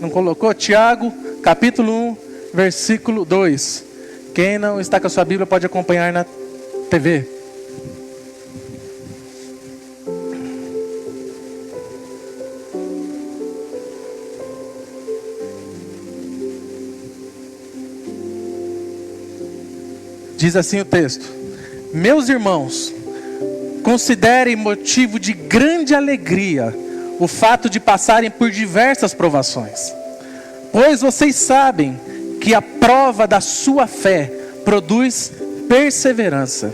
Não colocou? Tiago, capítulo 1, versículo 2. Quem não está com a sua Bíblia pode acompanhar na TV. Diz assim o texto: meus irmãos, considerem motivo de grande alegria o fato de passarem por diversas provações, pois vocês sabem que a prova da sua fé produz perseverança.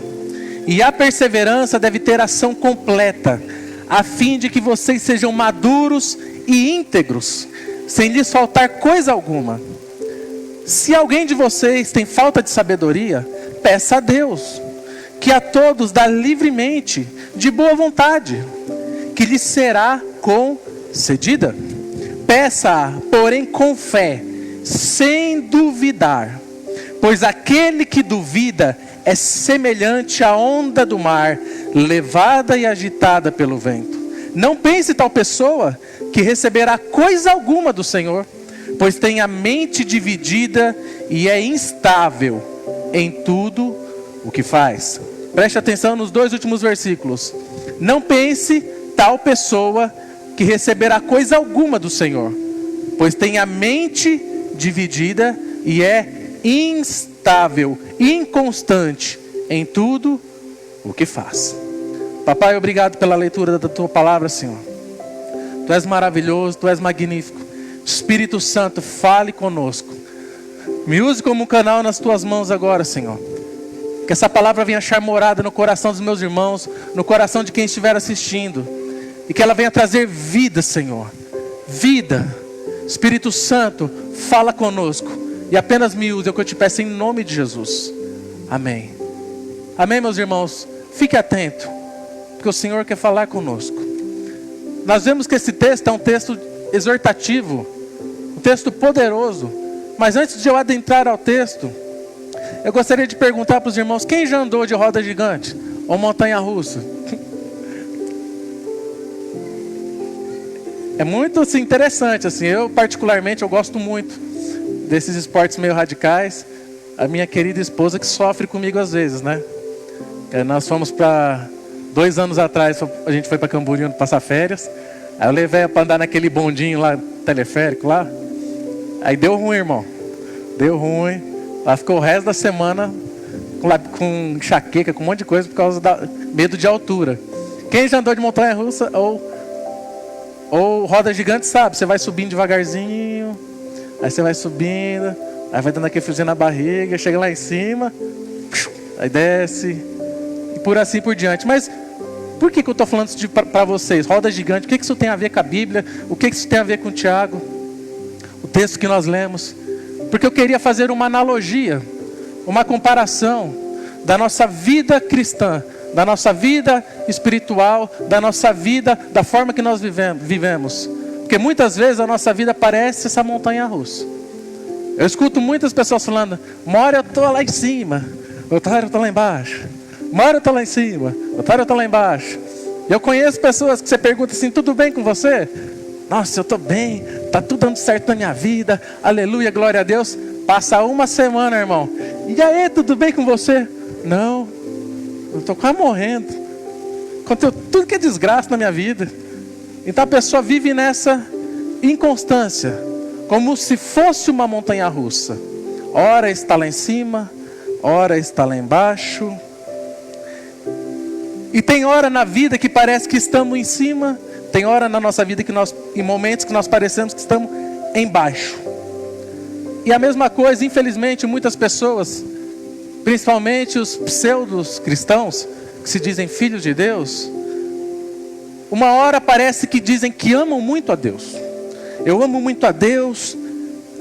E a perseverança deve ter ação completa, a fim de que vocês sejam maduros e íntegros, sem lhes faltar coisa alguma. Se alguém de vocês tem falta de sabedoria, peça a Deus, que a todos dá livremente, de boa vontade, que lhe será concedida. Peça, porém, com fé, sem duvidar, pois aquele que duvida é semelhante à onda do mar, levada e agitada pelo vento. Não pense tal pessoa que receberá coisa alguma do Senhor, pois tem a mente dividida e é instável em tudo o que faz. Preste atenção nos 2 últimos versículos. Não pense tal pessoa que receberá coisa alguma do Senhor, pois tem a mente dividida e é instável, inconstante em tudo o que faz. Papai, obrigado pela leitura da tua palavra, Senhor. Tu és maravilhoso, tu és magnífico. Espírito Santo, fale conosco. Me use como um canal nas tuas mãos agora, Senhor. Que essa palavra venha achar morada no coração dos meus irmãos, no coração de quem estiver assistindo. E que ela venha trazer vida, Senhor. Vida. Espírito Santo, fala conosco. E apenas me use, é o que eu te peço em nome de Jesus. Amém. Amém, meus irmãos. Fique atento, porque o Senhor quer falar conosco. Nós vemos que esse texto é um texto exortativo, um texto poderoso. Mas antes de eu adentrar ao texto, eu gostaria de perguntar para os irmãos: quem já andou de roda gigante ou montanha-russa? É muito assim, interessante. Assim, eu particularmente eu gosto muito desses esportes meio radicais. A minha querida esposa que sofre comigo às vezes, né? Nós fomos para 2 anos atrás, a gente foi para Camboriú passar férias. Aí eu levei para andar naquele bondinho lá, teleférico lá. Aí deu ruim, irmão. Deu ruim. Ela ficou o resto da semana com enxaqueca, com um monte de coisa, por causa da medo de altura. Quem já andou de montanha-russa ou roda gigante sabe, você vai subindo devagarzinho, aí você vai subindo, aí vai dando aquele friozinho na barriga, chega lá em cima, aí desce, e por assim por diante. Mas por que eu estou falando isso para vocês? Roda gigante, o que isso tem a ver com a Bíblia? O que isso tem a ver com o Tiago? O texto que nós lemos? Porque eu queria fazer uma analogia, uma comparação da nossa vida cristã, da nossa vida espiritual, da nossa vida, da forma que nós vivemos. Porque muitas vezes a nossa vida parece essa montanha-russa. Eu escuto muitas pessoas falando: uma hora eu estou lá em cima, outra hora eu estou lá embaixo. Uma hora eu estou lá em cima, outra hora eu estou lá embaixo. Eu conheço pessoas que você pergunta assim: tudo bem com você? Nossa, eu estou bem, está tudo dando certo na minha vida, aleluia, glória a Deus. Passa uma semana, irmão, e aí, tudo bem com você? Não, eu estou quase morrendo. Aconteceu tudo que é desgraça na minha vida. Então a pessoa vive nessa inconstância, como se fosse uma montanha-russa. Ora está lá em cima, ora está lá embaixo. E tem hora na vida que parece que estamos em cima, tem hora na nossa vida que em momentos que nós parecemos que estamos embaixo. E a mesma coisa, infelizmente, muitas pessoas, principalmente os pseudos cristãos, que se dizem filhos de Deus, uma hora parece que dizem que amam muito a Deus. Eu amo muito a Deus.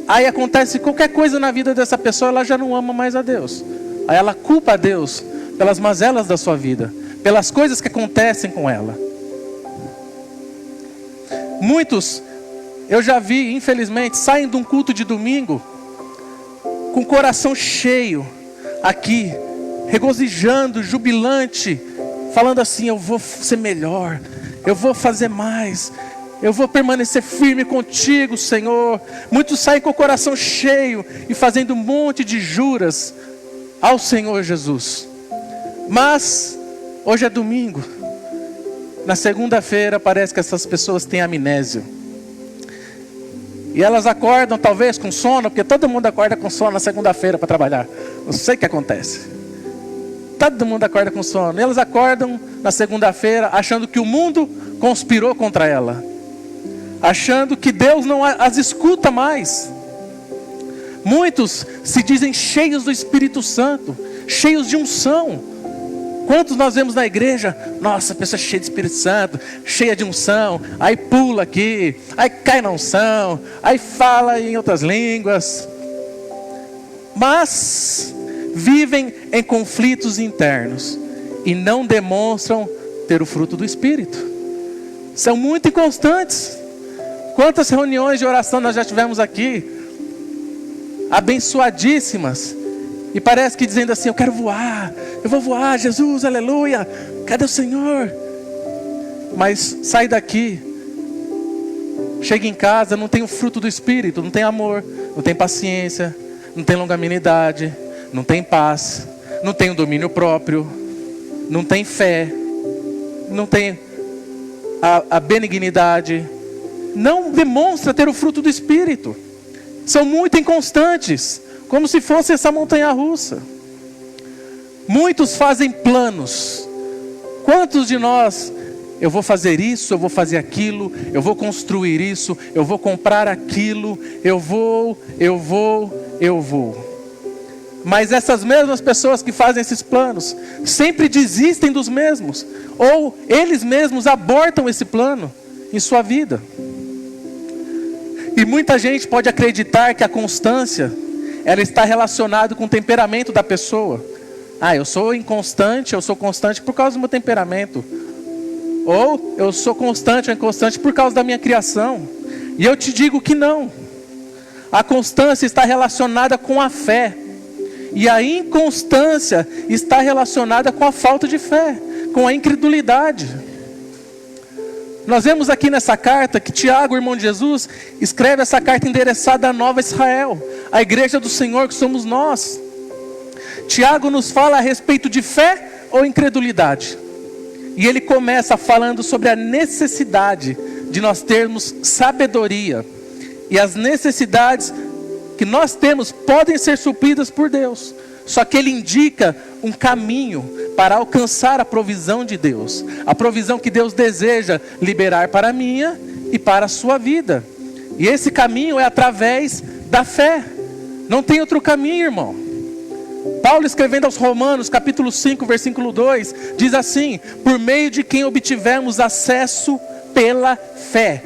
Aí acontece qualquer coisa na vida dessa pessoa, ela já não ama mais a Deus. Aí ela culpa a Deus pelas mazelas da sua vida, pelas coisas que acontecem com ela. Muitos, eu já vi, infelizmente, saem de um culto de domingo com o coração cheio, aqui, regozijando, jubilante, falando assim: eu vou ser melhor, eu vou fazer mais, Eu vou permanecer firme contigo, Senhor. Muitos saem com o coração cheio e fazendo um monte de juras ao Senhor Jesus. Mas hoje é domingo. Na segunda-feira parece que essas pessoas têm amnésia. E elas acordam talvez com sono, porque todo mundo acorda com sono na segunda-feira para trabalhar. Eu sei o que acontece. Todo mundo acorda com sono. E elas acordam na segunda-feira achando que o mundo conspirou contra ela. Achando que Deus não as escuta mais. Muitos se dizem cheios do Espírito Santo, cheios de unção. Quantos nós vemos na igreja? Nossa, pessoa cheia de Espírito Santo, cheia de unção. Aí pula aqui, aí cai na unção, aí fala em outras línguas. Mas vivem em conflitos internos e não demonstram ter o fruto do Espírito. São muito inconstantes. Quantas reuniões de oração nós já tivemos aqui, abençoadíssimas, e parece que dizendo assim: eu quero voar, eu vou voar, Jesus, aleluia, cadê o Senhor? Mas sai daqui, chega em casa, não tem o fruto do Espírito, não tem amor, não tem paciência, não tem longanimidade, não tem paz, não tem o domínio próprio, não tem fé, não tem a benignidade, não demonstra ter o fruto do Espírito. São muito inconstantes, como se fosse essa montanha-russa. Muitos fazem planos. Quantos de nós, eu vou fazer isso, eu vou fazer aquilo, eu vou construir isso, eu vou comprar aquilo, eu vou. Mas essas mesmas pessoas que fazem esses planos, sempre desistem dos mesmos, ou eles mesmos abortam esse plano em sua vida. E muita gente pode acreditar que a constância, ela está relacionada com o temperamento da pessoa. Eu sou inconstante, eu sou constante por causa do meu temperamento. Ou eu sou constante ou inconstante por causa da minha criação. E eu te digo que não. A constância está relacionada com a fé. E a inconstância está relacionada com a falta de fé, com a incredulidade. Nós vemos aqui nessa carta que Tiago, irmão de Jesus, escreve essa carta endereçada à Nova Israel, a igreja do Senhor que somos nós. Tiago nos fala a respeito de fé ou incredulidade. E ele começa falando sobre a necessidade de nós termos sabedoria. E as necessidades que nós temos podem ser supridas por Deus. Só que ele indica um caminho para alcançar a provisão de Deus. A provisão que Deus deseja liberar para a minha e para a sua vida. E esse caminho é através da fé. Não tem outro caminho, irmão. Paulo, escrevendo aos Romanos, capítulo 5, versículo 2, diz assim: por meio de quem obtivemos acesso pela fé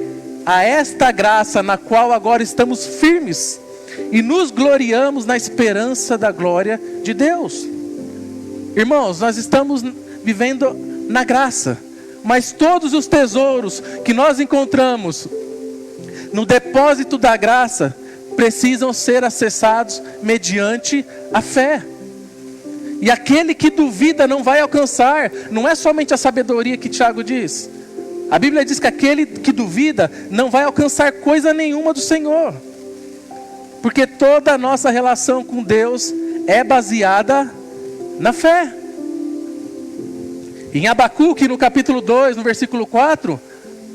a esta graça na qual agora estamos firmes e nos gloriamos na esperança da glória de Deus. Irmãos, nós estamos vivendo na graça, mas todos os tesouros que nós encontramos no depósito da graça precisam ser acessados mediante a fé. E aquele que duvida não vai alcançar. Não é somente a sabedoria que Tiago diz. A Bíblia diz que aquele que duvida não vai alcançar coisa nenhuma do Senhor. Porque toda a nossa relação com Deus é baseada na fé. Em Abacuque, no capítulo 2, no versículo 4,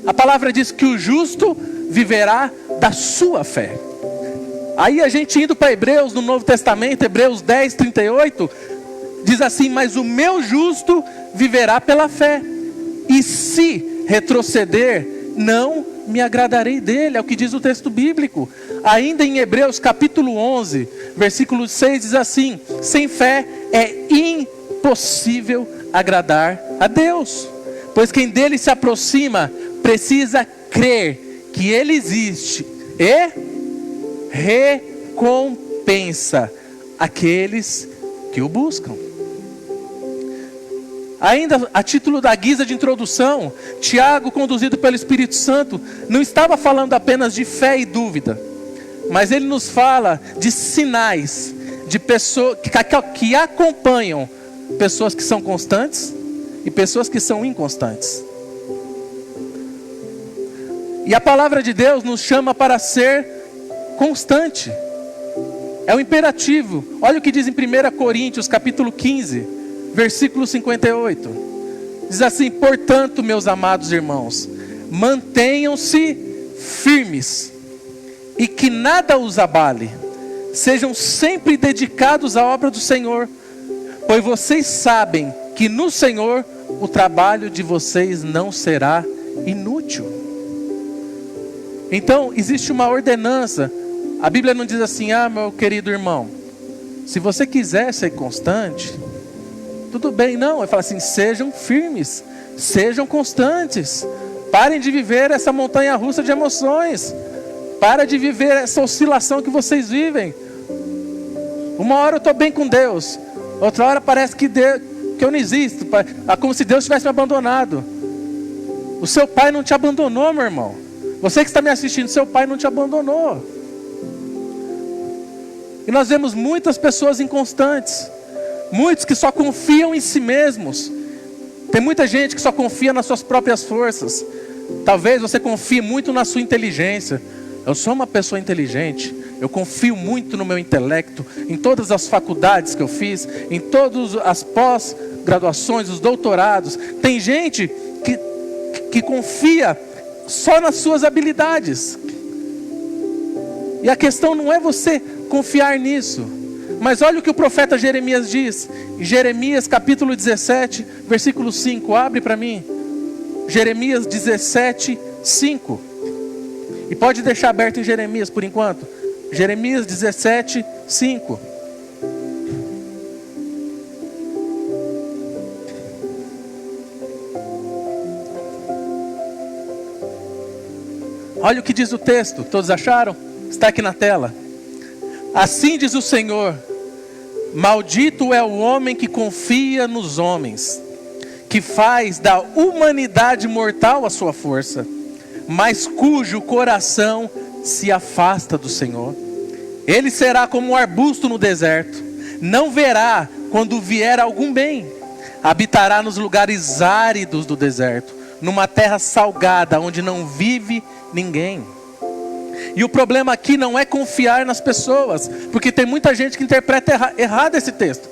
a palavra diz que o justo viverá da sua fé. Aí a gente indo para Hebreus, no Novo Testamento, Hebreus 10, 38, diz assim: mas o meu justo viverá pela fé, e se retroceder, não me agradarei dele. É o que diz o texto bíblico. Ainda em Hebreus capítulo 11, versículo 6, diz assim: sem fé é impossível agradar a Deus, pois quem dele se aproxima precisa crer que ele existe e recompensa aqueles que o buscam. Ainda a título da guisa de introdução, Tiago, conduzido pelo Espírito Santo, não estava falando apenas de fé e dúvida, mas ele nos fala de sinais de pessoas que acompanham pessoas que são constantes e pessoas que são inconstantes. E a palavra de Deus nos chama para ser constante. É o imperativo. Olha o que diz em 1 Coríntios, capítulo 15, versículo 58. Diz assim: portanto, meus amados irmãos, mantenham-se firmes e que nada os abale. Sejam sempre dedicados à obra do Senhor, pois vocês sabem que no Senhor o trabalho de vocês não será inútil. Então, existe uma ordenança. A Bíblia não diz assim: ah, meu querido irmão, se você quiser ser constante, tudo bem. Não, ele fala assim: sejam firmes, sejam constantes. Parem de viver essa montanha russa de emoções. Para de viver essa oscilação que vocês vivem. Uma hora eu estou bem com Deus, outra hora parece que eu não existo. É como se Deus tivesse me abandonado. O seu pai não te abandonou, meu irmão. Você que está me assistindo, seu pai não te abandonou. E nós vemos muitas pessoas inconstantes. Muitos que só confiam em si mesmos. Tem muita gente que só confia nas suas próprias forças. Talvez você confie muito na sua inteligência. Eu sou uma pessoa inteligente. Eu confio muito no meu intelecto. Em todas as faculdades que eu fiz. Em todas as pós-graduações, os doutorados. Tem gente que confia só nas suas habilidades. E a questão não é você confiar nisso. Mas olha o que o profeta Jeremias diz. Em Jeremias capítulo 17, versículo 5. Abre para mim. Jeremias 17, 5. E pode deixar aberto em Jeremias por enquanto. Jeremias 17, 5. Olha o que diz o texto. Todos acharam? Está aqui na tela. Assim diz o Senhor: maldito é o homem que confia nos homens, que faz da humanidade mortal a sua força, mas cujo coração se afasta do Senhor. Ele será como um arbusto no deserto, não verá quando vier algum bem. Habitará nos lugares áridos do deserto, numa terra salgada, onde não vive ninguém. E o problema aqui não é confiar nas pessoas, porque tem muita gente que interpreta errado esse texto.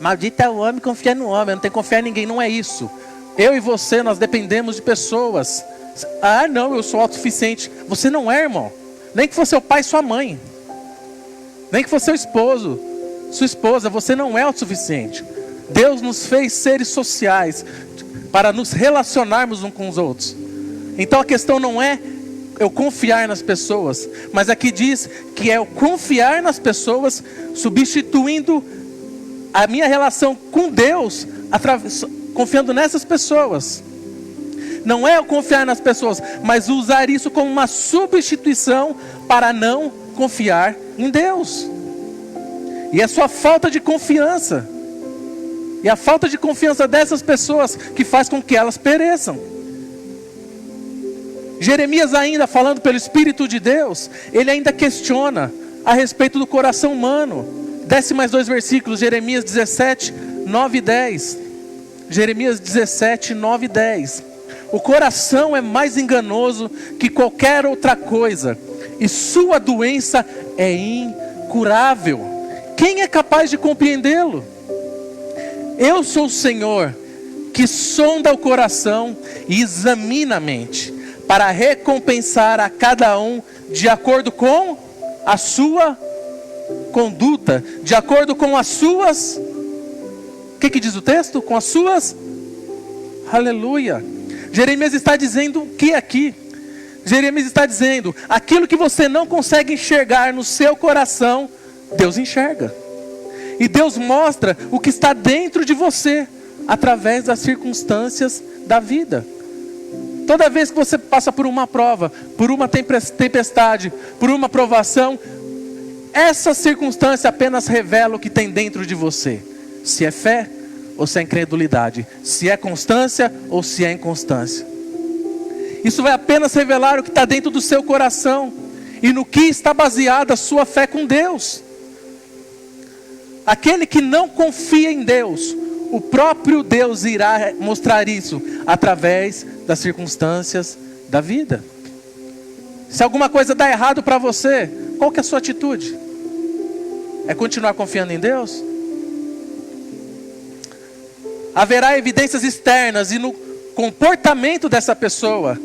Maldito é o homem que confia no homem, não tem que confiar em ninguém. Não é isso. Eu e você, nós dependemos de pessoas. Ah, não, eu sou autossuficiente. Você não é, irmão. Nem que fosse seu pai e sua mãe. Nem que fosse seu esposo, sua esposa. Você não é autossuficiente. Deus nos fez seres sociais para nos relacionarmos uns com os outros. Então a questão não é eu confiar nas pessoas, mas aqui diz que é eu confiar nas pessoas, substituindo a minha relação com Deus, confiando nessas pessoas. Não é eu confiar nas pessoas, mas usar isso como uma substituição para não confiar em Deus. E é sua falta de confiança, e a falta de confiança dessas pessoas que faz com que elas pereçam. Jeremias ainda, falando pelo Espírito de Deus, ele ainda questiona a respeito do coração humano. Desce mais 2 versículos, Jeremias 17, 9 e 10. Jeremias 17, 9 e 10. O coração é mais enganoso que qualquer outra coisa, e sua doença é incurável. Quem é capaz de compreendê-lo? Eu sou o Senhor, que sonda o coração e examina a mente, para recompensar a cada um de acordo com a sua conduta, de acordo com as suas... O que diz o texto? Com as suas... Aleluia. Jeremias está dizendo o que aqui? Jeremias está dizendo, aquilo que você não consegue enxergar no seu coração, Deus enxerga. E Deus mostra o que está dentro de você, através das circunstâncias da vida. Toda vez que você passa por uma prova, por uma tempestade, por uma provação, essa circunstância apenas revela o que tem dentro de você. Se é fé ou se é incredulidade. Se é constância ou se é inconstância. Isso vai apenas revelar o que está dentro do seu coração. E no que está baseada a sua fé com Deus. Aquele que não confia em Deus, o próprio Deus irá mostrar isso através das circunstâncias da vida. Se alguma coisa dá errado para você, qual que é a sua atitude? É continuar confiando em Deus? Haverá evidências externas e no comportamento dessa pessoa,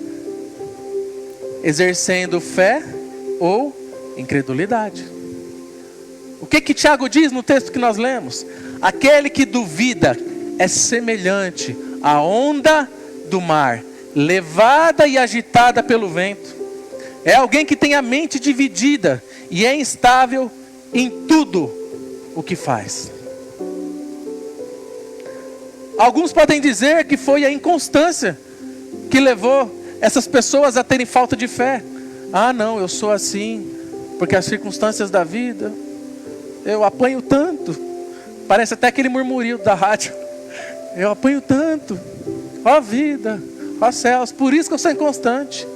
exercendo fé ou incredulidade. O que Tiago diz no texto que nós lemos? Aquele que duvida é semelhante à onda do mar, levada e agitada pelo vento. É alguém que tem a mente dividida e é instável em tudo o que faz. Alguns podem dizer que foi a inconstância que levou essas pessoas a terem falta de fé. Ah, não, eu sou assim porque as circunstâncias da vida, eu apanho tanto. Parece até aquele murmurio da rádio. Eu apanho tanto. Ó vida, ó céus, por isso que eu sou inconstante.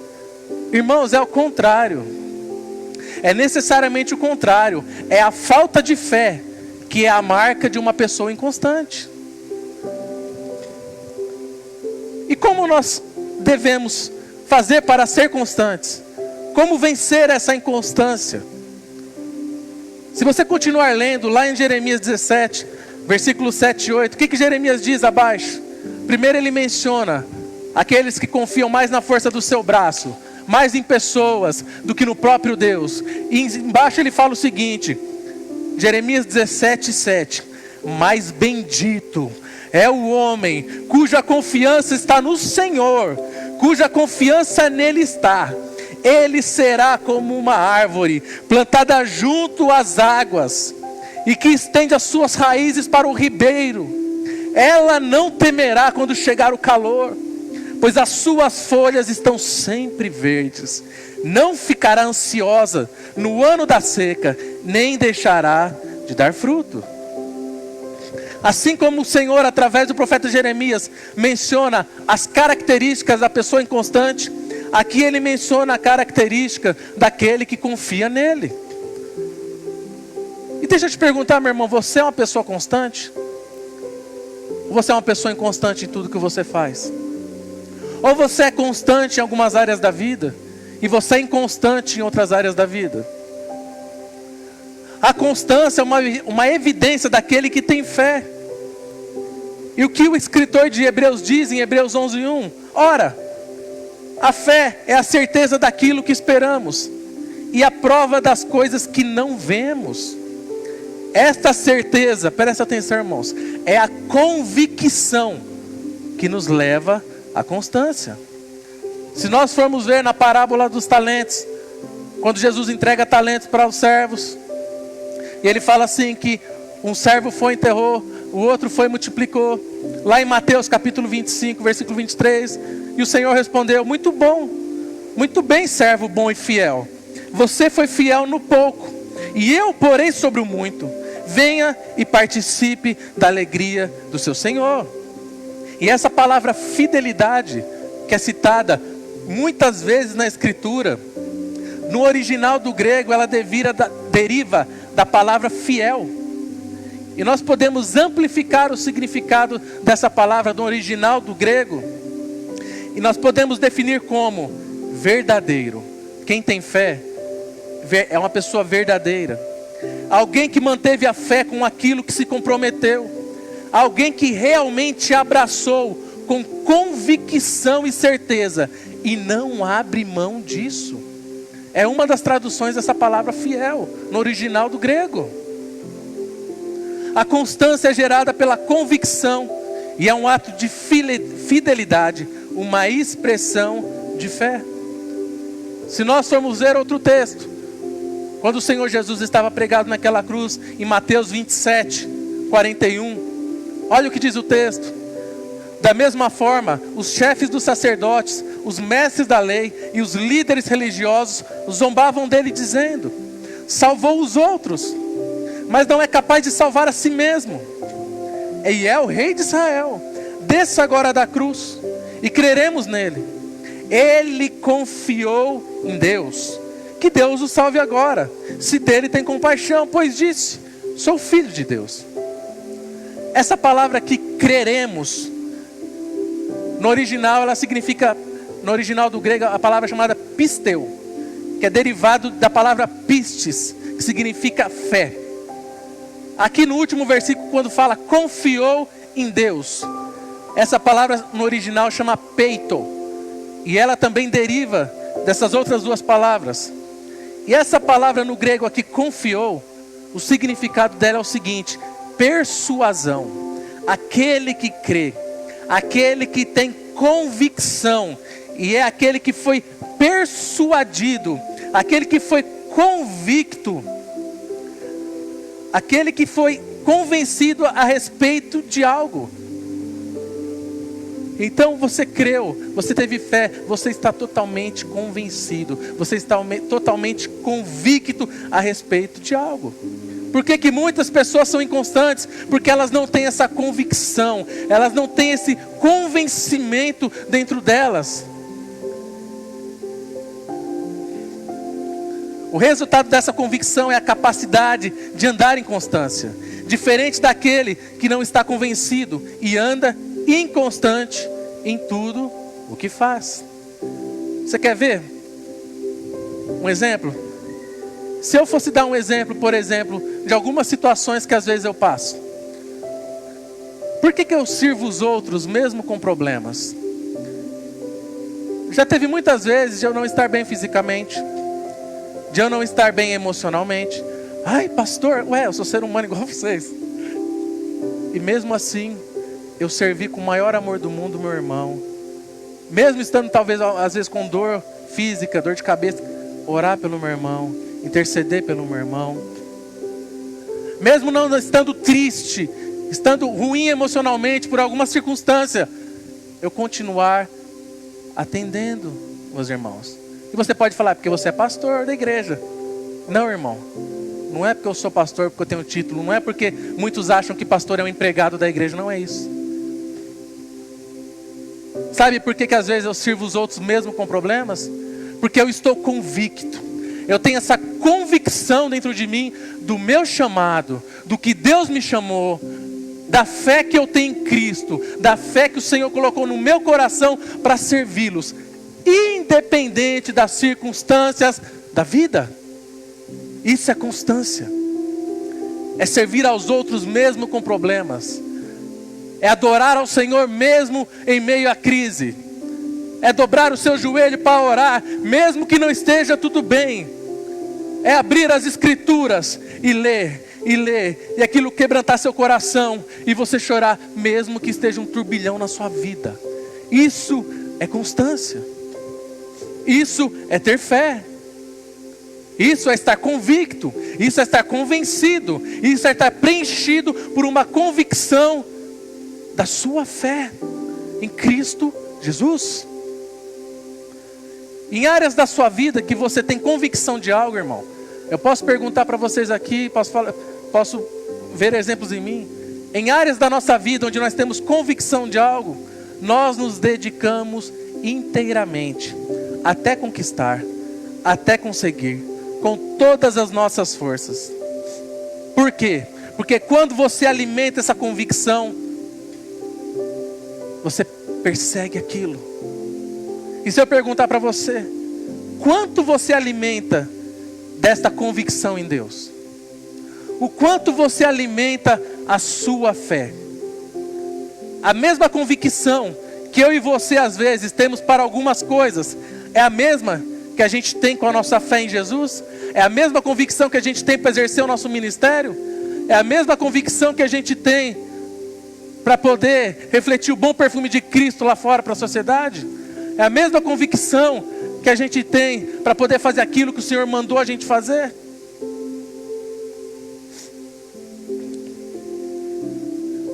Irmãos, é o contrário. É necessariamente o contrário. É a falta de fé que é a marca de uma pessoa inconstante. E como nós devemos fazer para ser constantes? Como vencer essa inconstância? Se você continuar lendo lá em Jeremias 17, versículos 7 e 8, o que Jeremias diz abaixo? Primeiro ele menciona aqueles que confiam mais na força do seu braço, mais em pessoas do que no próprio Deus. E embaixo ele fala o seguinte, Jeremias 17, 7. Mas bendito é o homem cuja confiança está no Senhor, cuja confiança nele está. Ele será como uma árvore plantada junto às águas e que estende as suas raízes para o ribeiro. Ela não temerá quando chegar o calor, pois as suas folhas estão sempre verdes. Não ficará ansiosa no ano da seca, nem deixará de dar fruto. Assim como o Senhor, através do profeta Jeremias, menciona as características da pessoa inconstante, aqui ele menciona a característica daquele que confia nele. E deixa eu te perguntar, meu irmão, você é uma pessoa constante? Ou você é uma pessoa inconstante em tudo que você faz? Ou você é constante em algumas áreas da vida e você é inconstante em outras áreas da vida? A constância é uma evidência daquele que tem fé. E o que o escritor de Hebreus diz em Hebreus 11:1? Ora, a fé é a certeza daquilo que esperamos e a prova das coisas que não vemos. Esta certeza, presta atenção, irmãos, é a convicção que nos leva à constância. Se nós formos ver na parábola dos talentos, quando Jesus entrega talentos para os servos, e ele fala assim que um servo foi e enterrou, o outro foi e multiplicou. Lá em Mateus capítulo 25, versículo 23, e o Senhor respondeu: muito bom, muito bem, servo bom e fiel. Você foi fiel no pouco, e eu porei sobre o muito. Venha e participe da alegria do seu Senhor. E essa palavra fidelidade, que é citada muitas vezes na Escritura, no original do grego ela deriva da palavra fiel. E nós podemos amplificar o significado dessa palavra do original do grego. E nós podemos definir como verdadeiro. Quem tem fé é uma pessoa verdadeira. Alguém que manteve a fé com aquilo que se comprometeu. Alguém que realmente abraçou com convicção e certeza e não abre mão disso. É uma das traduções dessa palavra fiel, no original do grego. A constância é gerada pela convicção e é um ato de fidelidade, uma expressão de fé. Se nós formos ver outro texto, quando o Senhor Jesus estava pregado naquela cruz, em Mateus 27, 41, olha o que diz o texto. Da mesma forma, os chefes dos sacerdotes, os mestres da lei e os líderes religiosos zombavam dele dizendo: salvou os outros, mas não é capaz de salvar a si mesmo. E é o rei de Israel. Desça agora da cruz e creremos nele. Ele confiou em Deus. Que Deus o salve agora, se dele tem compaixão, pois disse: sou filho de Deus. Essa palavra aqui, creremos, no original ela significa, no original do grego, a palavra chamada pisteu, que é derivado da palavra pistis, que significa fé. Aqui no último versículo, quando fala confiou em Deus, essa palavra no original chama peito, e ela também deriva dessas outras duas palavras. E essa palavra no grego aqui, confiou, o significado dela é o seguinte: persuasão. Aquele que crê, aquele que tem convicção, e é aquele que foi persuadido, aquele que foi convicto, aquele que foi convencido a respeito de algo. Então você creu, você teve fé, você está totalmente convencido, você está totalmente convicto a respeito de algo. Por que muitas pessoas são inconstantes? Porque elas não têm essa convicção, elas não têm esse convencimento dentro delas. O resultado dessa convicção é a capacidade de andar em constância, diferente daquele que não está convencido e anda inconstante em tudo o que faz. Você quer ver um exemplo? Se eu fosse dar um exemplo, por exemplo, de algumas situações que às vezes eu passo. Por que eu sirvo os outros mesmo com problemas? Já teve muitas vezes de eu não estar bem fisicamente, de eu não estar bem emocionalmente. Ai, pastor, eu sou ser humano igual a vocês. E mesmo assim, eu servi com o maior amor do mundo meu irmão. Mesmo estando talvez às vezes com dor física, dor de cabeça, orar pelo meu irmão, interceder pelo meu irmão. Mesmo não estando triste, estando ruim emocionalmente por alguma circunstância, eu continuar atendendo meus irmãos. E você pode falar, porque você é pastor da igreja. Não, irmão. Não é porque eu sou pastor, porque eu tenho título. Não é porque muitos acham que pastor é um empregado da igreja. Não é isso. Sabe por que às vezes eu sirvo os outros mesmo com problemas? Porque eu estou convicto. Eu tenho essa convicção dentro de mim do meu chamado, do que Deus me chamou, da fé que eu tenho em Cristo, da fé que o Senhor colocou no meu coração para servi-los, independente das circunstâncias da vida. Isso é constância. É servir aos outros mesmo com problemas. É adorar ao Senhor mesmo em meio à crise. É dobrar o seu joelho para orar, mesmo que não esteja tudo bem. É abrir as escrituras e ler, e aquilo quebrantar seu coração, e você chorar, mesmo que esteja um turbilhão na sua vida. Isso é constância. Isso é ter fé. Isso é estar convicto. Isso é estar convencido. Isso é estar preenchido por uma convicção da sua fé em Cristo Jesus. Em áreas da sua vida que você tem convicção de algo, irmão, eu posso perguntar para vocês aqui, posso ver exemplos em mim. Em áreas da nossa vida onde nós temos convicção de algo, nós nos dedicamos inteiramente até conquistar, até conseguir, com todas as nossas forças. Por quê? Porque quando você alimenta essa convicção, você persegue aquilo. E se eu perguntar para você, quanto você alimenta desta convicção em Deus? O quanto você alimenta a sua fé? A mesma convicção que eu e você às vezes temos para algumas coisas, é a mesma que a gente tem com a nossa fé em Jesus? É a mesma convicção que a gente tem para exercer o nosso ministério? É a mesma convicção que a gente tem para poder refletir o bom perfume de Cristo lá fora para a sociedade? É a mesma convicção que a gente tem para poder fazer aquilo que o Senhor mandou a gente fazer?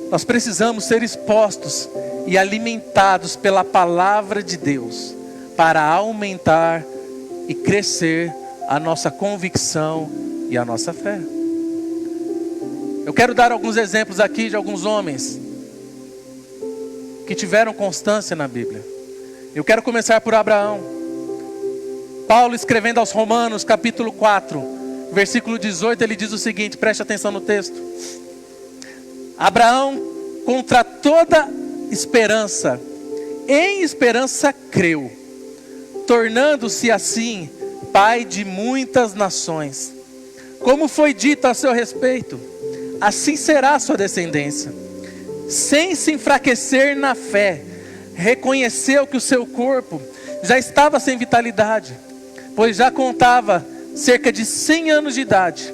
Nós precisamos ser expostos e alimentados pela palavra de Deus para aumentar e crescer a nossa convicção e a nossa fé. Eu quero dar alguns exemplos aqui de alguns homens que tiveram constância na Bíblia. Eu quero começar por Abraão. Paulo, escrevendo aos Romanos, capítulo 4, versículo 18, ele diz o seguinte, preste atenção no texto. Abraão, contra toda em esperança creu, tornando-se assim pai de muitas nações. Como foi dito a seu respeito, assim será a sua descendência. Sem se enfraquecer na fé, reconheceu que o seu corpo já estava sem vitalidade, pois já contava cerca de 100 anos de idade,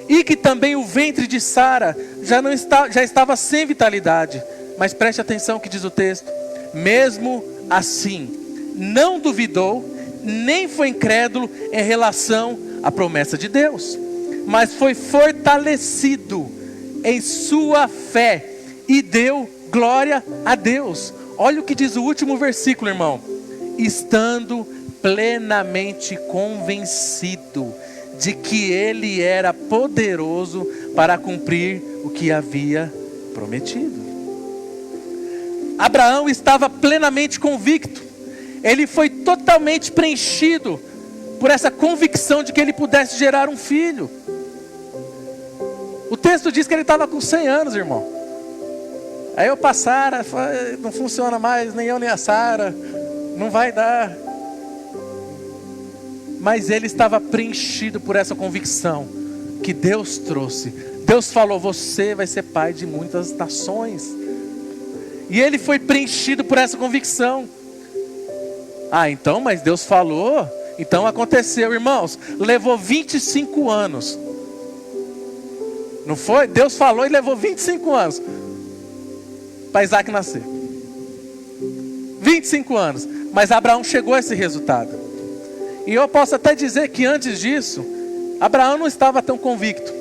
e que também o ventre de Sara já estava sem vitalidade. Mas preste atenção que diz o texto: mesmo assim, não duvidou, nem foi incrédulo em relação à promessa de Deus, mas foi fortalecido em sua fé e deu glória a Deus. Olha o que diz o último versículo, irmão: estando plenamente convencido de que ele era poderoso para cumprir o que havia prometido. Abraão estava plenamente convicto. Ele foi totalmente preenchido por essa convicção de que ele pudesse gerar um filho. O texto diz que ele estava com 100 anos, irmão. Aí eu para Sara, não funciona mais, nem eu nem a Sara, não vai dar. Mas ele estava preenchido por essa convicção que Deus trouxe. Deus falou: você vai ser pai de muitas nações. E ele foi preenchido por essa convicção. Ah, então, mas Deus falou, então aconteceu, irmãos. Levou 25 anos. Não foi? Deus falou e levou 25 anos para Isaac nascer. 25 anos. Mas Abraão chegou a esse resultado. E eu posso até dizer que antes disso, Abraão não estava tão convicto.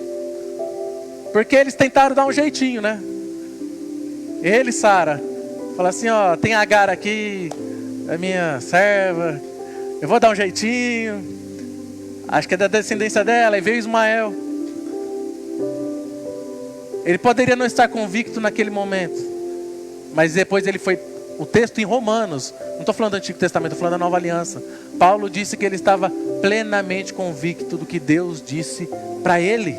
Porque eles tentaram dar um jeitinho, né? Ele e Sara. Fala assim: ó, tem Agar aqui, a minha serva. Eu vou dar um jeitinho. Acho que é da descendência dela. E veio Ismael. Ele poderia não estar convicto naquele momento. Mas depois ele foi... O texto em Romanos, não estou falando do Antigo Testamento, estou falando da Nova Aliança. Paulo disse que ele estava plenamente convicto do que Deus disse para ele.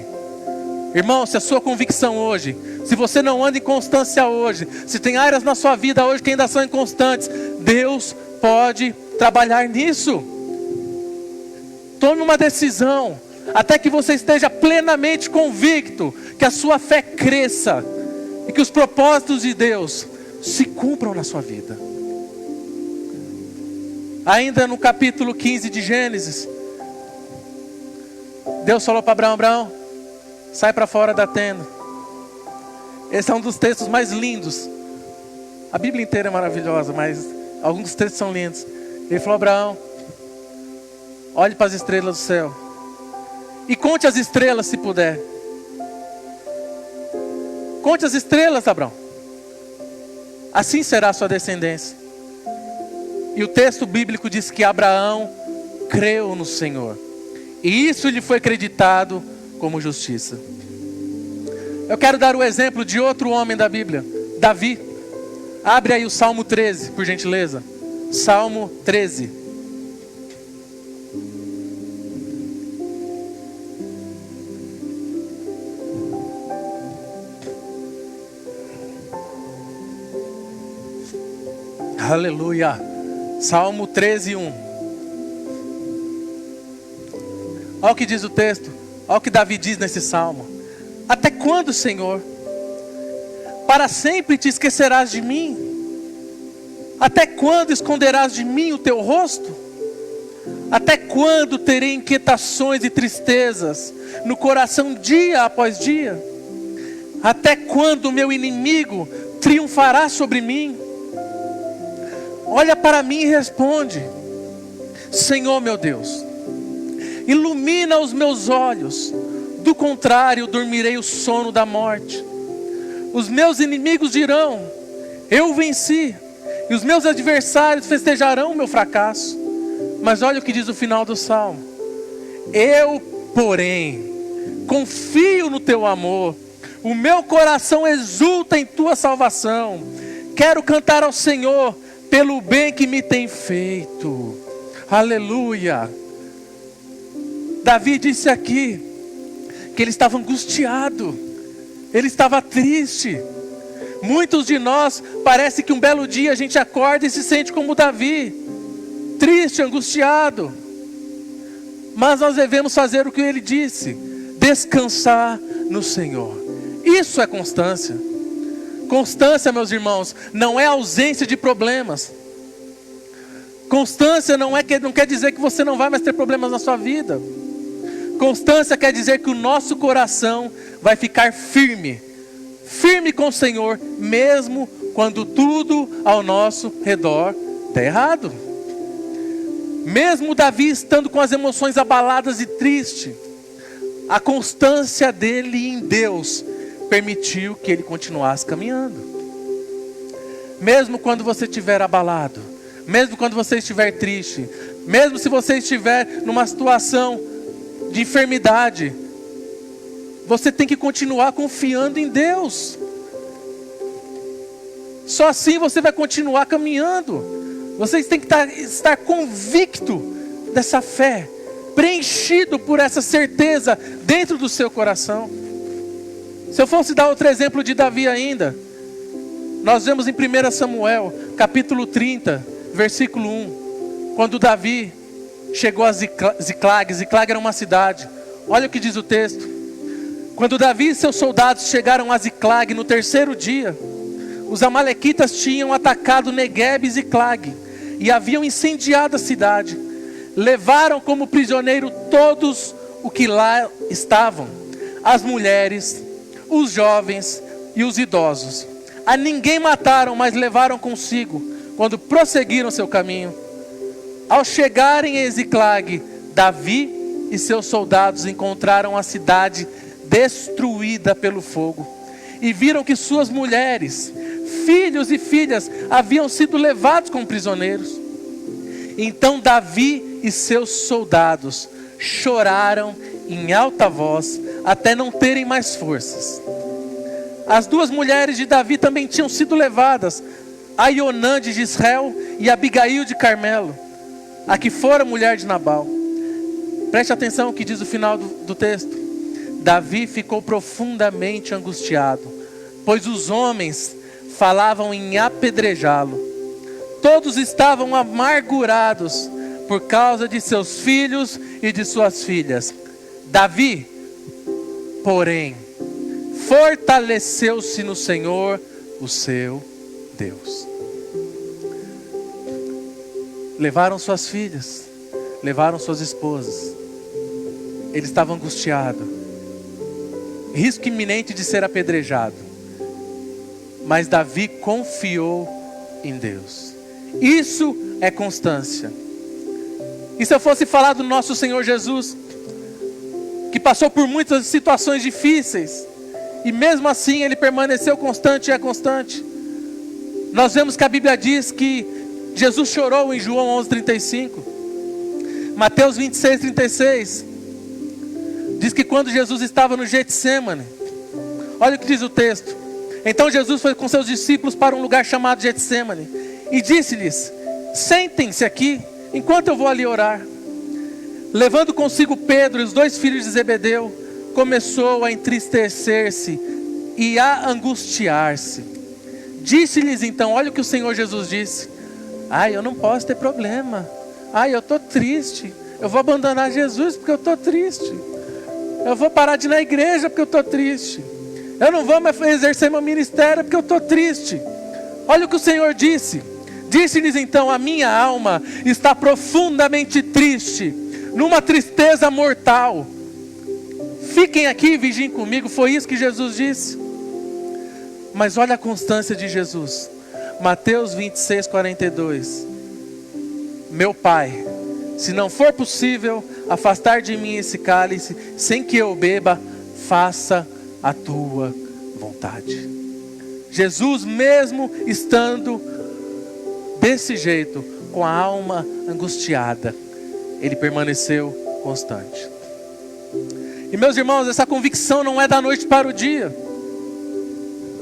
Irmão, se a sua convicção hoje, se você não anda em constância hoje, se tem áreas na sua vida hoje que ainda são inconstantes, Deus pode trabalhar nisso. Tome uma decisão, até que você esteja plenamente convicto, que a sua fé cresça e que os propósitos de Deus se cumpram na sua vida. Ainda no capítulo 15 de Gênesis, Deus falou para Abraão: Abraão, sai para fora da tenda. Esse é um dos textos mais lindos. A Bíblia inteira é maravilhosa, mas alguns dos textos são lindos. Ele falou: Abraão, olhe para as estrelas do céu e conte as estrelas se puder. Conte as estrelas, Abraão. Assim será a sua descendência. E o texto bíblico diz que Abraão creu no Senhor, e isso lhe foi acreditado como justiça. Eu quero dar o exemplo de outro homem da Bíblia, Davi. Abre aí o Salmo 13, por gentileza. Salmo 13. Aleluia. Salmo 13, 1. Olha o que diz o texto. Olha o que Davi diz nesse salmo: até quando, Senhor? Para sempre te esquecerás de mim? Até quando esconderás de mim o teu rosto? Até quando terei inquietações e tristezas no coração dia após dia? Até quando o meu inimigo triunfará sobre mim? Olha para mim e responde: Senhor meu Deus, ilumina os meus olhos, do contrário dormirei o sono da morte. Os meus inimigos dirão: eu venci, e os meus adversários festejarão o meu fracasso. Mas olha o que diz o final do salmo: eu, porém, confio no teu amor, o meu coração exulta em tua salvação. Quero cantar ao Senhor pelo bem que me tem feito. Aleluia. Davi disse aqui que ele estava angustiado, ele estava triste. Muitos de nós, parece que um belo dia a gente acorda e se sente como Davi, triste, angustiado. Mas nós devemos fazer o que ele disse: descansar no Senhor. Isso é constância. Constância, meus irmãos, não é ausência de problemas. Constância não quer dizer que você não vai mais ter problemas na sua vida. Constância quer dizer que o nosso coração vai ficar firme. Firme com o Senhor, mesmo quando tudo ao nosso redor está errado. Mesmo Davi estando com as emoções abaladas e triste, a constância dele em Deus permitiu que ele continuasse caminhando. Mesmo quando você estiver abalado, mesmo quando você estiver triste, mesmo se você estiver numa situação de enfermidade, você tem que continuar confiando em Deus. Só assim você vai continuar caminhando. Você tem que estar convicto dessa fé, preenchido por essa certeza dentro do seu coração. Se eu fosse dar outro exemplo de Davi ainda, nós vemos em 1 Samuel, capítulo 30, versículo 1, quando Davi chegou a Ziclag. Ziclag era uma cidade. Olha o que diz o texto. Quando Davi e seus soldados chegaram a Ziclag no terceiro dia, os amalequitas tinham atacado Neguebe e Ziclag e haviam incendiado a cidade. Levaram como prisioneiro todos os que lá estavam, as mulheres, os jovens e os idosos. A ninguém mataram, mas levaram consigo, quando prosseguiram seu caminho. Ao chegarem a Ziclag, Davi e seus soldados encontraram a cidade destruída pelo fogo, e viram que suas mulheres, filhos e filhas haviam sido levados como prisioneiros. Então Davi e seus soldados choraram em alta voz, até não terem mais forças. As duas mulheres de Davi também tinham sido levadas, Aionã de Jezreel e Abigail de Carmelo, a que fora mulher de Nabal. Preste atenção ao que diz o final do texto. Davi ficou profundamente angustiado, pois os homens falavam em apedrejá-lo. Todos estavam amargurados por causa de seus filhos e de suas filhas. Davi, porém, fortaleceu-se no Senhor, o seu Deus. Levaram suas filhas, levaram suas esposas. Ele estava angustiado, risco iminente de ser apedrejado. Mas Davi confiou em Deus. Isso é constância. E se eu fosse falar do nosso Senhor Jesus, que passou por muitas situações difíceis, e mesmo assim ele permaneceu constante e é constante. Nós vemos que a Bíblia diz que Jesus chorou em João 11:35. Mateus 26:36 diz que quando Jesus estava no Getsêmani, olha o que diz o texto. Então Jesus foi com seus discípulos para um lugar chamado Getsêmani e disse-lhes: sentem-se aqui, enquanto eu vou ali orar. Levando consigo Pedro e os dois filhos de Zebedeu, começou a entristecer-se e a angustiar-se. Disse-lhes então, olha o que o Senhor Jesus disse: eu não posso ter problema. Eu estou triste. Eu vou abandonar Jesus porque eu estou triste. Eu vou parar de ir na igreja porque eu estou triste. Eu não vou mais exercer meu ministério porque eu estou triste. Olha o que o Senhor disse. Disse-lhes então: a minha alma está profundamente triste, numa tristeza mortal. Fiquem aqui e vigiem comigo. Foi isso que Jesus disse. Mas olha a constância de Jesus. Mateus 26:42. Meu Pai, se não for possível afastar de mim esse cálice, sem que eu beba, faça a tua vontade. Jesus, mesmo estando desse jeito, com a alma angustiada, ele permaneceu constante. E meus irmãos, essa convicção não é da noite para o dia,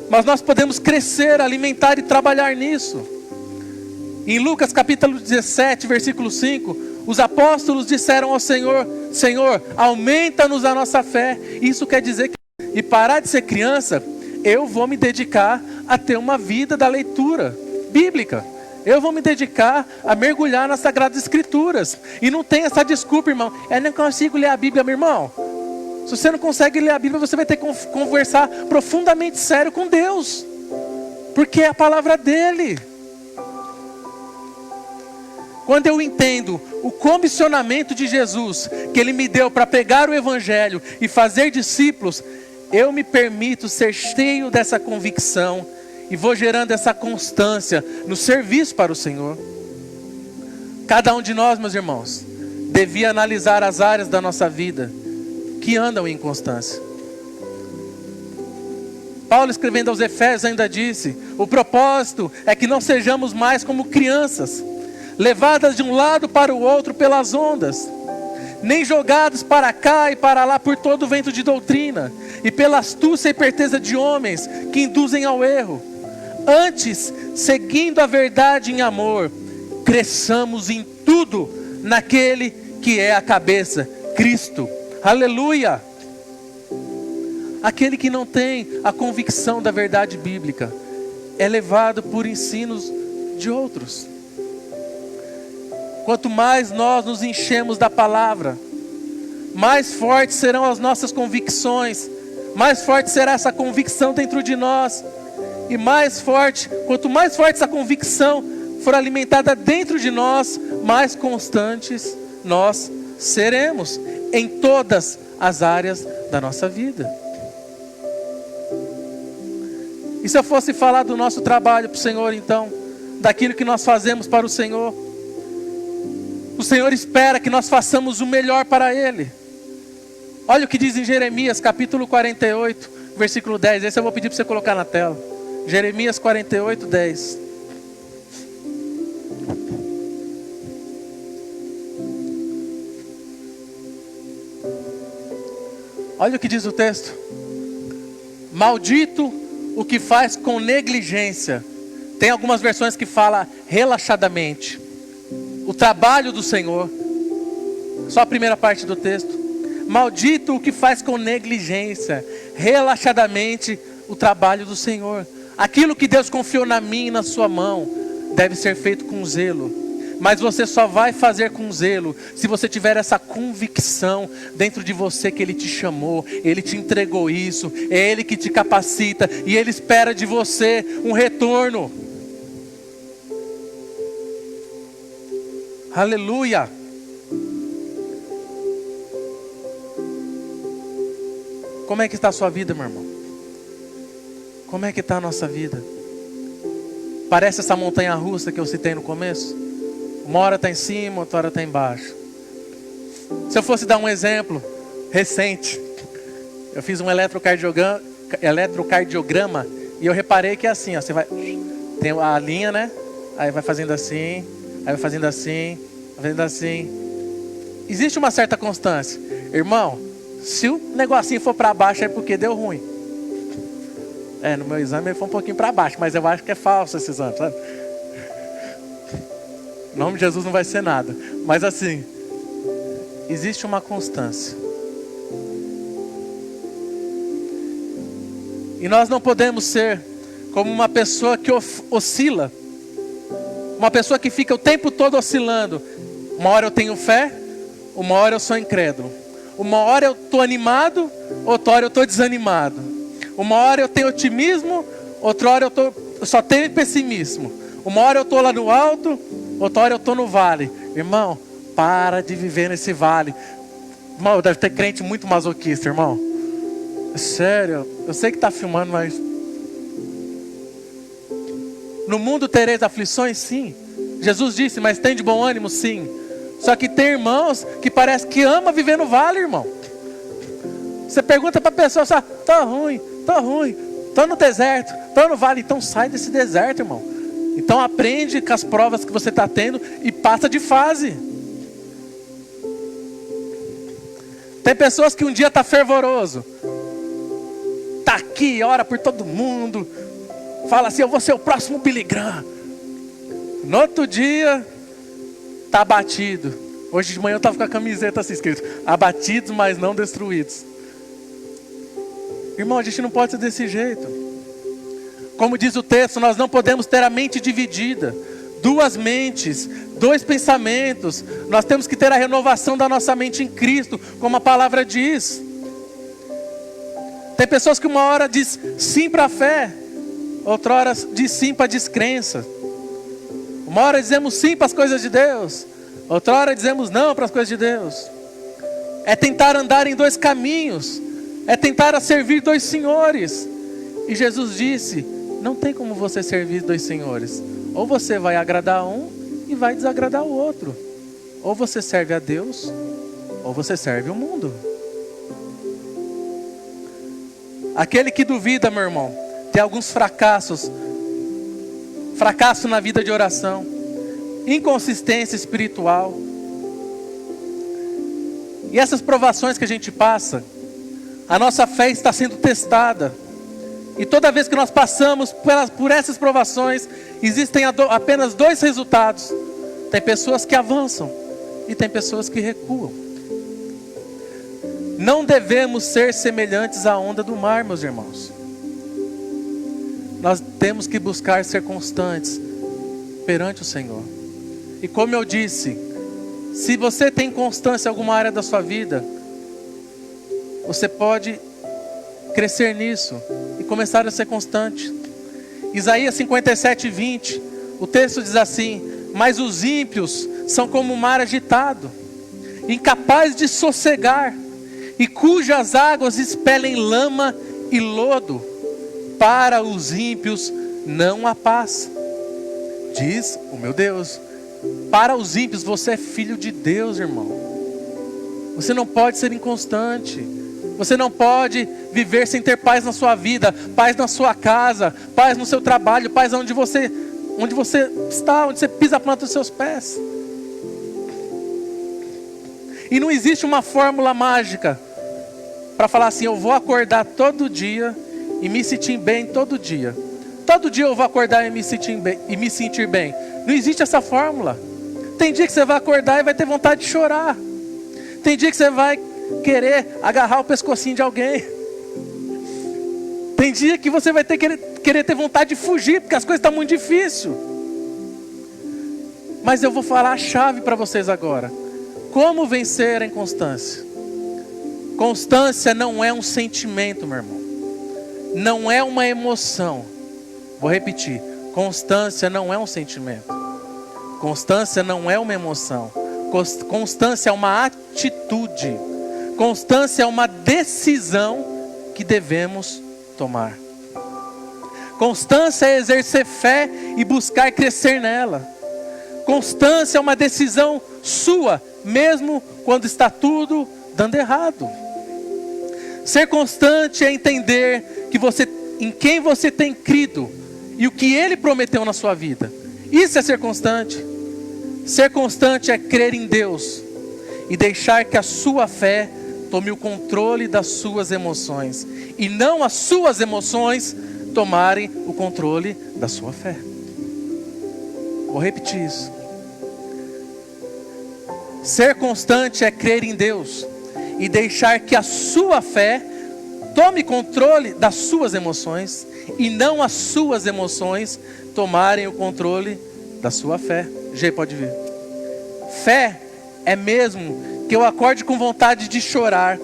mas nós podemos crescer, alimentar e trabalhar nisso. Em Lucas capítulo 17, versículo 5, os apóstolos disseram ao Senhor: Senhor, aumenta-nos a nossa fé. Isso quer dizer que, e parar de ser criança, eu vou me dedicar a ter uma vida da leitura bíblica. Eu vou me dedicar a mergulhar nas Sagradas Escrituras. E não tem essa desculpa, irmão. Eu não consigo ler a Bíblia, meu irmão. Se você não consegue ler a Bíblia, você vai ter que conversar profundamente sério com Deus. Porque é a palavra dele. Quando eu entendo o comissionamento de Jesus, que Ele me deu para pegar o Evangelho e fazer discípulos, eu me permito ser cheio dessa convicção e vou gerando essa constância no serviço para o Senhor. Cada um de nós, meus irmãos, devia analisar as áreas da nossa vida que andam em inconstância. Paulo, escrevendo aos Efésios, ainda disse: o propósito é que não sejamos mais como crianças, levadas de um lado para o outro pelas ondas, nem jogados para cá e para lá por todo o vento de doutrina, e pela astúcia e perteza de homens que induzem ao erro. Antes, seguindo a verdade em amor, cresçamos em tudo naquele que é a cabeça, Cristo. Aleluia! Aquele que não tem a convicção da verdade bíblica é levado por ensinos de outros. Quanto mais nós nos enchemos da palavra, mais fortes serão as nossas convicções, mais forte será essa convicção dentro de nós. E quanto mais forte essa convicção for alimentada dentro de nós, mais constantes nós seremos em todas as áreas da nossa vida. E se eu fosse falar do nosso trabalho para o Senhor, então, daquilo que nós fazemos para o Senhor espera que nós façamos o melhor para Ele. Olha o que diz em Jeremias capítulo 48, versículo 10. Esse eu vou pedir para você colocar na tela. Jeremias 48, 10. Olha o que diz o texto: maldito o que faz com negligência. Tem algumas versões que fala relaxadamente. O trabalho do Senhor. Só a primeira parte do texto. Maldito o que faz com negligência, relaxadamente, o trabalho do Senhor. Aquilo que Deus confiou na minha e na sua mão deve ser feito com zelo. Mas você só vai fazer com zelo se você tiver essa convicção dentro de você que Ele te chamou, Ele te entregou isso, é Ele que te capacita e Ele espera de você um retorno. Aleluia! Como é que está a sua vida, meu irmão? Como é que está a nossa vida? Parece essa montanha russa que eu citei no começo? Uma hora está em cima, outra hora está embaixo. Se eu fosse dar um exemplo recente, eu fiz um eletrocardiograma e eu reparei que é assim, ó, você vai, tem a linha, né? Aí vai fazendo assim, aí vai fazendo assim, vai fazendo assim. Existe uma certa constância. Irmão, se o negocinho for para baixo é porque deu ruim. No meu exame ele foi um pouquinho para baixo, mas eu acho que é falso esse exame, sabe? Em nome de Jesus não vai ser nada. Mas assim, existe uma constância. E nós não podemos ser como uma pessoa que oscila. Uma pessoa que fica o tempo todo oscilando. Uma hora eu tenho fé, uma hora eu sou incrédulo. Uma hora eu estou animado, outra hora eu estou desanimado. Uma hora eu tenho otimismo, outra hora eu só tenho pessimismo. Uma hora eu estou lá no alto, outra hora eu estou no vale. Irmão, para de viver nesse vale. Irmão, deve ter crente muito masoquista, irmão. Sério, eu sei que está filmando, mas... No mundo tereis aflições, sim. Jesus disse, mas tem de bom ânimo, sim. Só que tem irmãos que parece que ama viver no vale, irmão. Você pergunta para a pessoa, tô ruim, tô no deserto, tô no vale. Então sai desse deserto, irmão. Então aprende com as provas que você está tendo e passa de fase. Tem pessoas que um dia está fervoroso, está aqui, ora por todo mundo, fala assim, eu vou ser o próximo Billy Graham. No outro dia, está abatido. Hoje de manhã eu estava com a camiseta assim escrito, abatidos, mas não destruídos. Irmão, a gente não pode ser desse jeito. Como diz o texto, nós não podemos ter a mente dividida. duas mentes, dois pensamentos. Nós temos que ter a renovação da nossa mente em Cristo, como a palavra diz. Tem pessoas que uma hora diz sim para a fé, outra hora diz sim para a descrença. Uma hora dizemos sim para as coisas de Deus, outra hora dizemos não para as coisas de Deus. É tentar andar em dois caminhos, é tentar servir dois senhores. E Jesus disse, não tem como você servir dois senhores. Ou você vai agradar um e vai desagradar o outro. Ou você serve a Deus, ou você serve o mundo. Aquele que duvida, meu irmão, tem alguns fracassos. Fracasso na vida de oração, inconsistência espiritual. E essas provações que a gente passa, a nossa fé está sendo testada. E toda vez que nós passamos por essas provações, existem apenas dois resultados. Tem pessoas que avançam e tem pessoas que recuam. Não devemos ser semelhantes à onda do mar, meus irmãos. Nós temos que buscar ser constantes perante o Senhor. E como eu disse, se você tem constância em alguma área da sua vida, você pode crescer nisso e começar a ser constante. Isaías 57:20, o texto diz assim: mas os ímpios são como o mar agitado, incapaz de sossegar, e cujas águas expelem lama e lodo. Para os ímpios não há paz. Diz o meu Deus. Para os ímpios, você é filho de Deus, irmão. Você não pode ser inconstante. Você não pode viver sem ter paz na sua vida, paz na sua casa, paz no seu trabalho, paz onde você está, onde você pisa a planta dos seus pés. E não existe uma fórmula mágica para falar assim, eu vou acordar todo dia e me sentir bem todo dia. Todo dia eu vou acordar e me sentir bem. Não existe essa fórmula. Tem dia que você vai acordar e vai ter vontade de chorar. Tem dia que você vai querer agarrar o pescocinho de alguém. Tem dia que você vai querer ter vontade de fugir, porque as coisas estão muito difíceis. Mas eu vou falar a chave para vocês agora. Como vencer a inconstância? Constância não é um sentimento, meu irmão. Não é uma emoção. Vou repetir. Constância não é um sentimento. Constância não é uma emoção. Constância é uma atitude. Constância é uma decisão que devemos tomar. Constância é exercer fé e buscar crescer nela. Constância é uma decisão sua, mesmo quando está tudo dando errado. Ser constante é entender em quem você tem crido e o que Ele prometeu na sua vida. Isso é ser constante. Ser constante é crer em Deus e deixar que a sua fé tome o controle das suas emoções e não as suas emoções tomarem o controle da sua fé. Vou repetir isso. Ser constante é crer em Deus e deixar que a sua fé tome controle das suas emoções e não as suas emoções tomarem o controle da sua fé. G, pode vir. Fé é mesmo que eu acorde com vontade de chorar,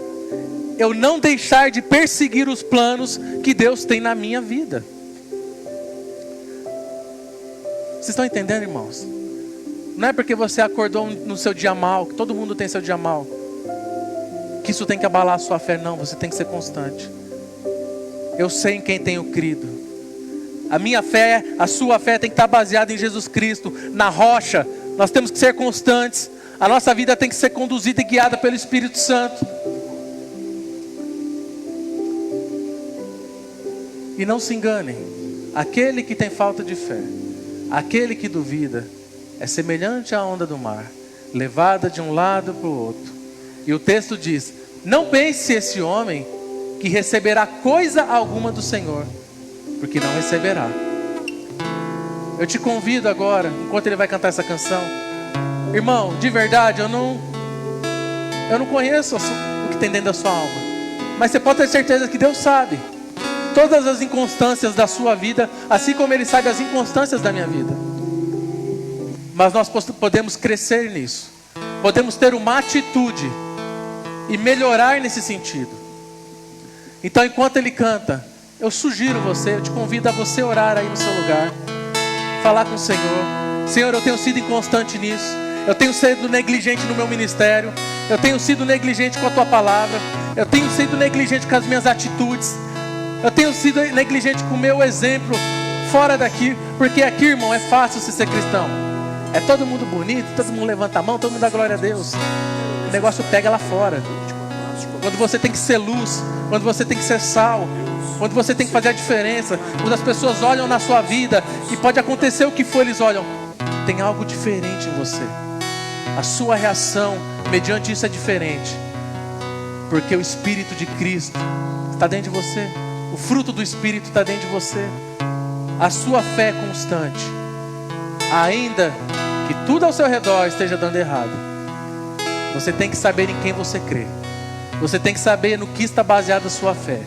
eu não deixar de perseguir os planos que Deus tem na minha vida. Vocês estão entendendo, irmãos? Não é porque você acordou no seu dia mal, que todo mundo tem seu dia mal, que isso tem que abalar a sua fé. Não, você tem que ser constante. Eu sei em quem tenho crido. A minha fé, a sua fé tem que estar baseada em Jesus Cristo, na rocha. Nós temos que ser constantes. A nossa vida tem que ser conduzida e guiada pelo Espírito Santo. E não se enganem, aquele que tem falta de fé, aquele que duvida, é semelhante à onda do mar, levada de um lado para o outro. E o texto diz, não pense esse homem que receberá coisa alguma do Senhor, porque não receberá. Eu te convido agora, enquanto ele vai cantar essa canção, irmão, de verdade, eu não conheço o que tem dentro da sua alma, mas você pode ter certeza que Deus sabe todas as inconstâncias da sua vida, assim como Ele sabe as inconstâncias da minha vida. Mas nós podemos crescer nisso. Podemos ter uma atitude e melhorar nesse sentido. Então, enquanto ele canta, eu sugiro você, eu te convido a você orar aí no seu lugar. Falar com o Senhor. Senhor, eu tenho sido inconstante nisso. Eu tenho sido negligente no meu ministério. Eu tenho sido negligente com a tua palavra. Eu tenho sido negligente com as minhas atitudes. Eu tenho sido negligente com o meu exemplo fora daqui. Porque aqui, irmão, é fácil se ser cristão. É todo mundo bonito, todo mundo levanta a mão, todo mundo dá glória a Deus. O negócio pega lá fora. Quando você tem que ser luz, quando você tem que ser sal, quando você tem que fazer a diferença, quando as pessoas olham na sua vida e pode acontecer o que for, eles olham, tem algo diferente em você. A sua reação mediante isso é diferente, porque o Espírito de Cristo está dentro de você. O fruto do Espírito está dentro de você. A sua fé é constante, ainda que tudo ao seu redor esteja dando errado. Você tem que saber em quem você crê. Você tem que saber no que está baseada a sua fé.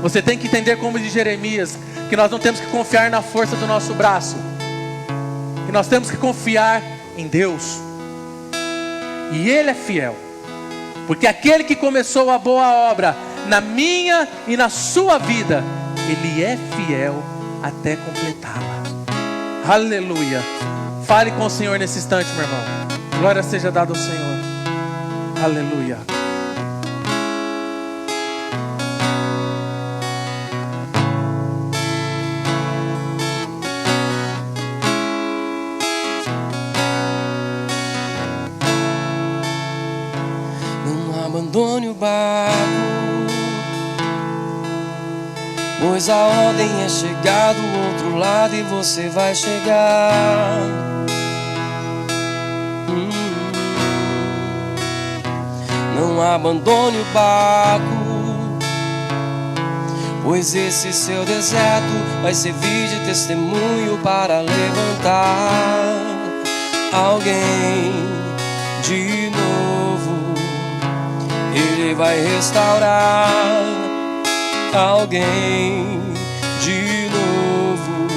Você tem que entender, como diz Jeremias, que nós não temos que confiar na força do nosso braço, que nós temos que confiar em Deus. E Ele é fiel, porque aquele que começou a boa obra na minha e na sua vida, Ele é fiel até completá-la. Aleluia. Fale com o Senhor nesse instante, meu irmão. Glória seja dada ao Senhor. Aleluia. Abandone o barco, pois a ordem é chegar do outro lado e você vai chegar. Não abandone o barco, pois esse seu deserto vai servir de testemunho para levantar alguém de novo. Ele vai restaurar alguém de novo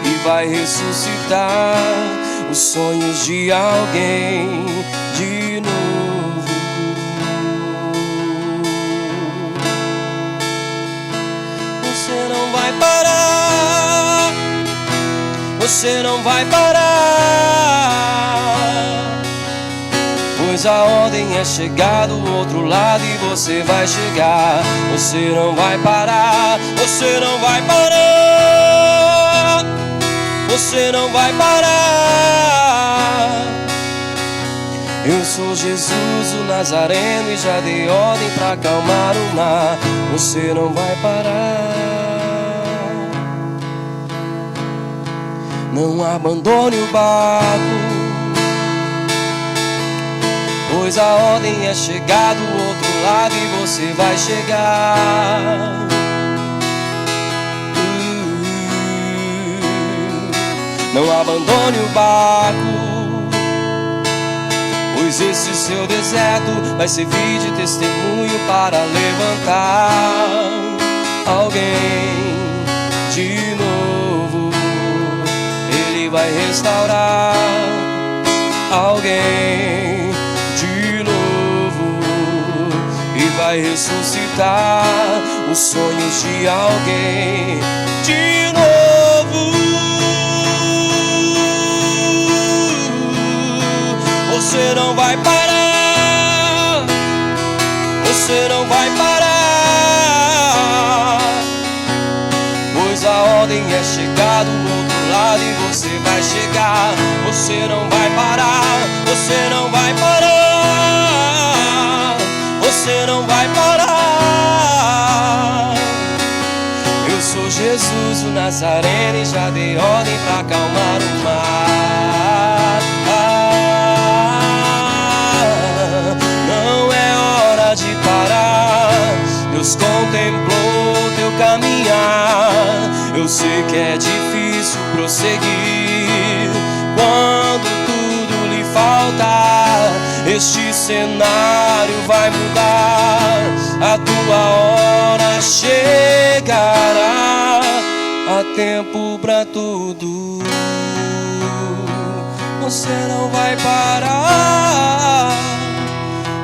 e vai ressuscitar os sonhos de alguém de novo. Você não vai parar, você não vai parar, pois a ordem é chegar do outro lado e você vai chegar. Você não vai parar, você não vai parar, você não vai parar. Eu sou Jesus o Nazareno e já dei ordem pra acalmar o mar. Você não vai parar. Não abandone o barco, pois a ordem é chegar do outro lado e você vai chegar. Não abandone o barco, pois esse seu deserto vai servir de testemunho para levantar alguém de novo. Ele vai restaurar alguém de novo e vai ressuscitar os sonhos de alguém de novo. Você não vai parar, você não vai parar, pois a ordem é chegar do outro lado e você vai chegar. Você não vai parar, você não vai parar, você não vai parar. Eu sou Jesus o Nazareno e já dei ordem pra acalmar o mar. Não é hora de parar, Deus contemplou teu caminhar. Eu sei que é difícil prosseguir quando tudo lhe falta. Este cenário vai mudar, a tua hora chegará. Há tempo pra tudo, você não vai parar,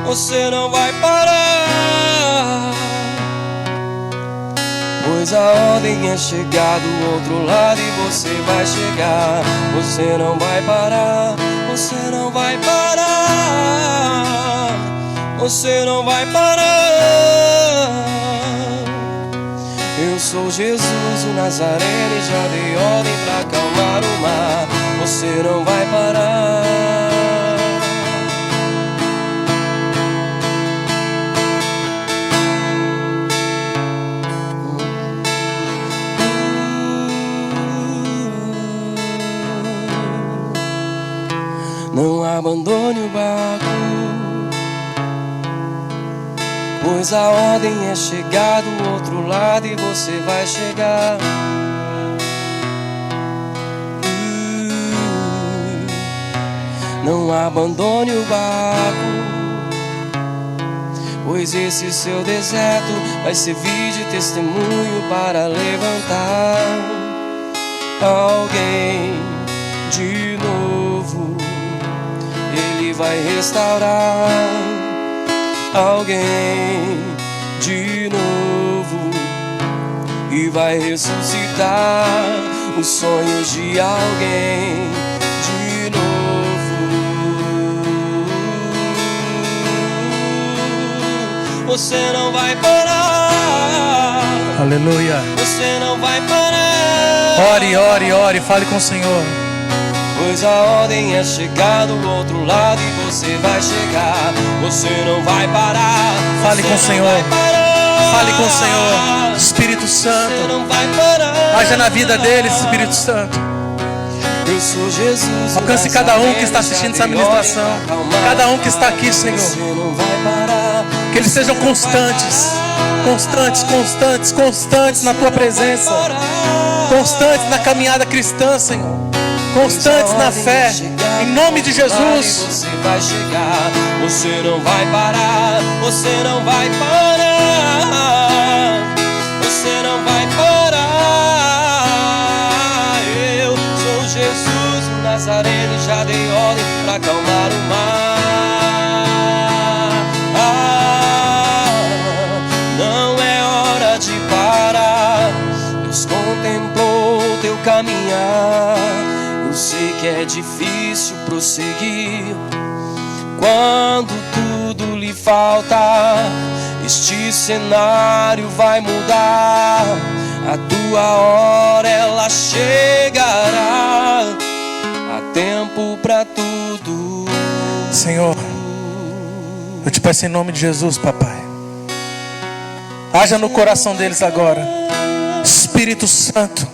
você não vai parar, pois a ordem é chegar do outro lado e você vai chegar. Você não vai parar, você não vai parar, você não vai parar. Eu sou Jesus, o Nazareno, e já dei ordem pra acalmar o mar. Você não vai parar. Não abandone o barco, pois a ordem é chegar do outro lado e você vai chegar. Não abandone o barco, pois esse seu deserto vai servir de testemunho para levantar alguém de novo. Ele vai restaurar alguém de novo e vai ressuscitar os sonhos de alguém de novo. Você não vai parar. Aleluia. Você não vai parar. Ore, ore, ore, fale com o Senhor. Pois a ordem é chegar do outro lado e você vai chegar. Você não vai parar. Fale com o Senhor. Fale com o Senhor. Espírito Santo, Você não vai parar. haja na vida deles, Espírito Santo. Eu sou Jesus. Alcance cada um que está assistindo essa ministração, cada um que está aqui, Senhor. Você não vai parar. Que eles sejam constantes, constantes, constantes, constantes na Tua presença, constantes na caminhada cristã, Senhor, constantes na fé, em nome de Jesus. Você vai chegar, você não vai parar, você não vai parar, você não vai parar. Eu sou Jesus, o Nazareno, e já dei ordem para acalmar o mar. Não é hora de parar. Deus contemplou o teu caminhar. Eu sei que é difícil prosseguir quando tudo lhe falta. Este cenário vai mudar. A tua hora ela chegará. Há tempo pra tudo. Senhor, eu te peço em nome de Jesus, papai, haja no coração deles agora. Espírito Santo,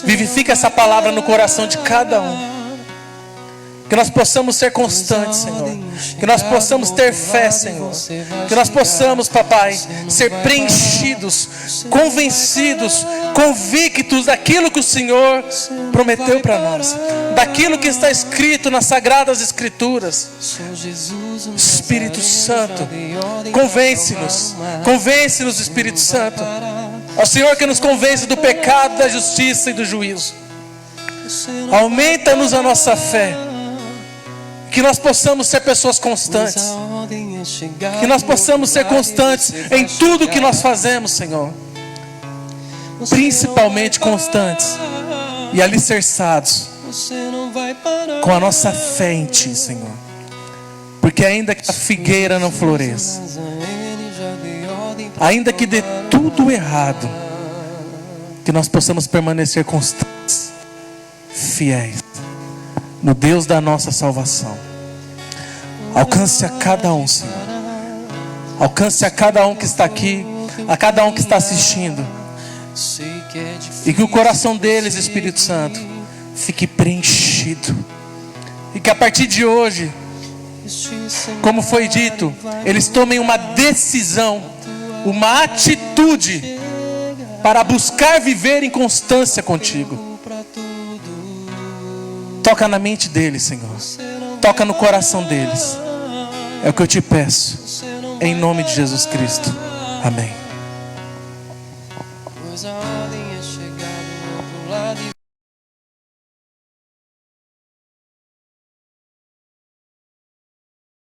vivifica essa palavra no coração de cada um. Que nós possamos ser constantes, Senhor. Que nós possamos ter fé, Senhor. Que nós possamos, papai, ser preenchidos, convencidos, convictos daquilo que o Senhor prometeu para nós, daquilo que está escrito nas Sagradas Escrituras. Espírito Santo, convence-nos, convence-nos, Espírito Santo. Ao Senhor que nos convence do pecado, da justiça e do juízo. Aumenta-nos a nossa fé. Que nós possamos ser pessoas constantes. Que nós possamos ser constantes em tudo que nós fazemos, Senhor. Principalmente constantes e alicerçados com a nossa fé em Ti, Senhor. Porque ainda que a figueira não floresça, ainda que dê tudo errado, que nós possamos permanecer constantes, fiéis no Deus da nossa salvação. Alcance a cada um, Senhor. Alcance a cada um que está aqui, a cada um que está assistindo. E que o coração deles, Espírito Santo, fique preenchido. E que a partir de hoje, como foi dito, eles tomem uma decisão, uma atitude para buscar viver em constância contigo. Toca na mente deles, Senhor. Toca no coração deles. É o que eu te peço, em nome de Jesus Cristo. Amém.